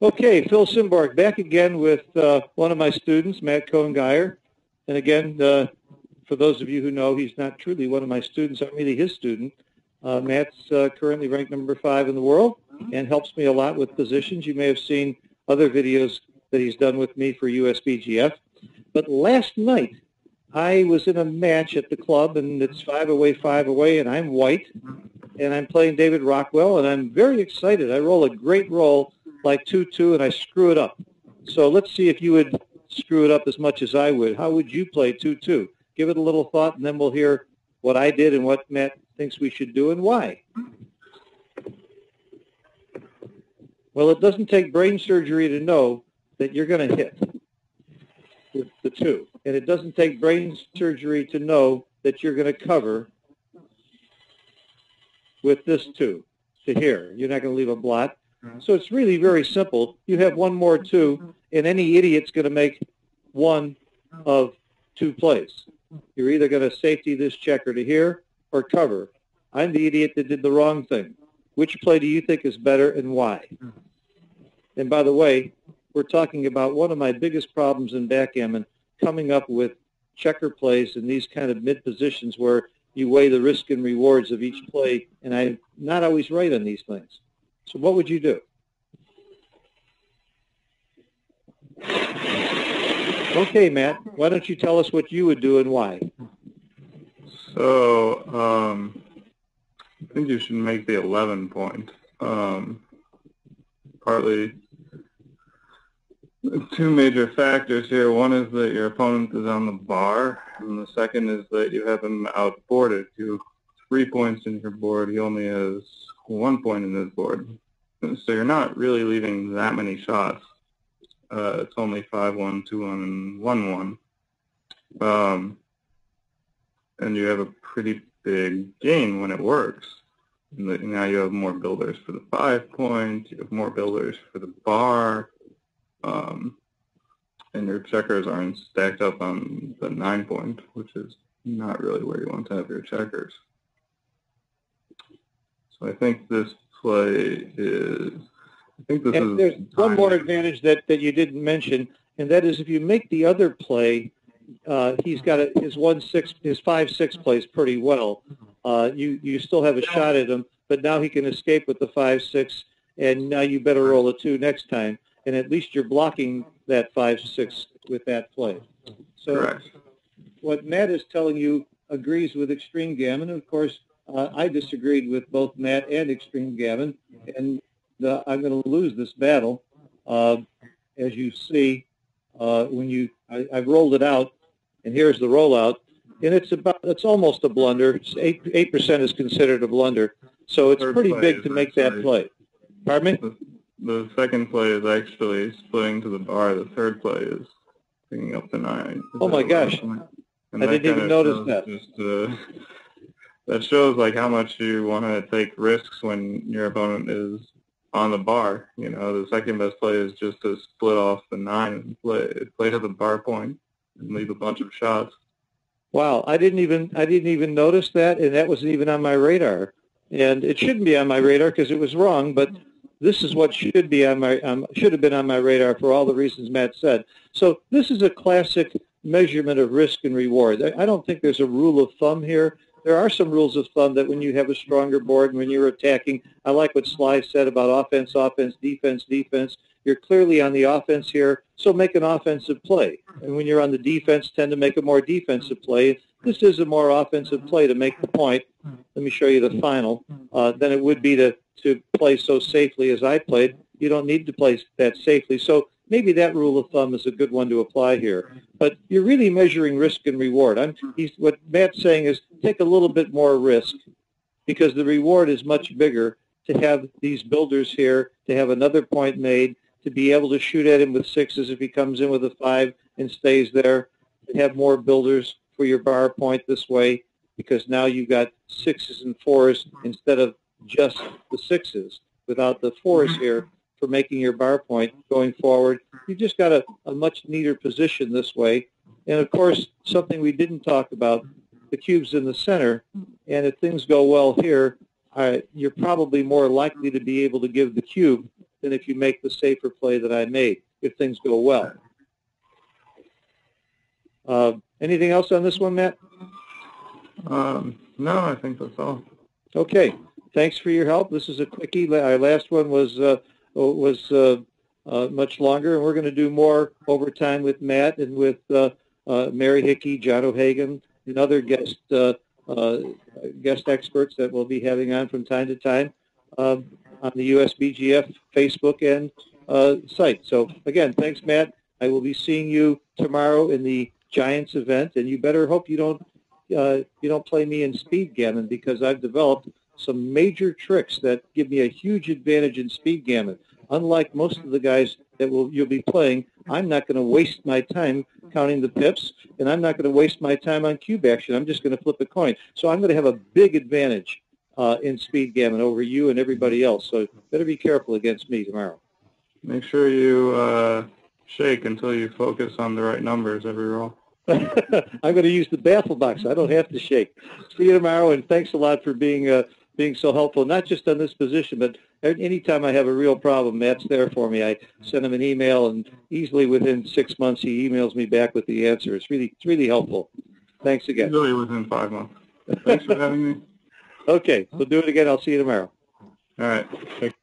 Okay, Phil Simborg back again with one of my students, Matt Cohen-Geyer. And again, for those of you who know, he's not truly one of my students. I'm really his student. Matt's currently ranked number 5 in the world and helps me a lot with positions. You may have seen other videos that he's done with me for USBGF. But last night, I was in a match at the club, and it's 5 away, and I'm white, and I'm playing David Rockwell, and I'm very excited. I roll a great roll, like 2-2, and I screw it up. So let's see if you would screw it up as much as I would. How would you play 2-2? Give it a little thought, and then we'll hear what I did and what Matt thinks we should do and why. Well, it doesn't take brain surgery to know that you're going to hit with the 2. And it doesn't take brain surgery to know that you're going to cover with this 2 to here. You're not going to leave a blot. So it's really very simple. You have one more 2, and any idiot's going to make one of 2 plays. You're either going to safety this checker to here or cover. I'm the idiot that did the wrong thing. Which play do you think is better and why? And by the way, we're talking about one of my biggest problems in backgammon, coming up with checker plays in these kind of mid positions where you weigh the risk and rewards of each play, and I'm not always right on these things. So what would you do? Okay, Matt, why don't you tell us what you would do and why? So, I think you should make the 11 point. Partly, 2 major factors here. One is that your opponent is on the bar, and the second is that you have him outboarded. You have 3 points in your board. He only has 1 point in his board. So you're not really leaving that many shots. It's only 5-1, 2-1, and 1-1. And you have a pretty big gain when it works. And now you have more builders for the 5 point, you have more builders for the bar, and your checkers aren't stacked up on the 9 point, which is not really where you want to have your checkers. So I think this play is, there's one more advantage that you didn't mention, and that is if you make the other play, he's got his 5-6 plays pretty well. You still have a shot at him, but now he can escape with the 5-6, and now you better roll a 2 next time, and at least you're blocking that 5-6 with that play. So correct. What Matt is telling you agrees with Extreme Gammon. Of course, I disagreed with both Matt and Extreme Gammon, and I'm going to lose this battle. As you see, I've rolled it out, and here's the rollout, and it's almost a blunder. 8% is considered a blunder, so it's pretty big to make that play. Pardon me? The second play is actually splitting to the bar. The third play is picking up the 9. Oh my gosh! I didn't even notice that. That shows like how much you want to take risks when your opponent is on the bar. You know, the second best play is just to split off the 9 and play to the bar point and leave a bunch of shots. Wow, I didn't even notice that, and that wasn't even on my radar. And it shouldn't be on my radar because it was wrong. But this is what should have been on my radar for all the reasons Matt said. So this is a classic measurement of risk and reward. I don't think there's a rule of thumb here. There are some rules of thumb that when you have a stronger board and when you're attacking, I like what Sly said about offense, defense, defense. You're clearly on the offense here, so make an offensive play. And when you're on the defense, tend to make a more defensive play. This is a more offensive play to make the point. Let me show you the final. Than it would be to play so safely as I played. You don't need to play that safely. So maybe that rule of thumb is a good one to apply here. But you're really measuring risk and reward. What Matt's saying is take a little bit more risk because the reward is much bigger to have these builders here, to have another point made, to be able to shoot at him with 6s if he comes in with a 5 and stays there, to have more builders for your bar point this way because now you've got 6s and 4s instead of just the 6s without the 4s here for making your bar point going forward. You've just got a much neater position this way. And, of course, something we didn't talk about, the cube's in the center, and if things go well here, you're probably more likely to be able to give the cube than if you make the safer play that I made, if things go well. Anything else on this one, Matt? No, I think that's all. Okay. Thanks for your help. This is a quickie. Our last one was much longer, and we're going to do more over time with Matt and with Mary Hickey, John O'Hagan, and other guest experts that we'll be having on from time to time on the USBGF Facebook and site. So again, thanks, Matt. I will be seeing you tomorrow in the Giants event, and you better hope you don't play me in speed gammon, because I've developed some major tricks that give me a huge advantage in speed gammon. Unlike most of the guys that you'll be playing, I'm not going to waste my time counting the pips, and I'm not going to waste my time on cube action. I'm just going to flip a coin. So I'm going to have a big advantage in speed gammon over you and everybody else. So better be careful against me tomorrow. Make sure you shake until you focus on the right numbers every roll. I'm going to use the baffle box. I don't have to shake. See you tomorrow, and thanks a lot for being so helpful, not just on this position, but anytime I have a real problem, Matt's there for me. I send him an email, and easily within 6 months, he emails me back with the answer. It's really helpful. Thanks again. Usually within 5 months. Thanks for having me. Okay, we'll do it again. I'll see you tomorrow. All right.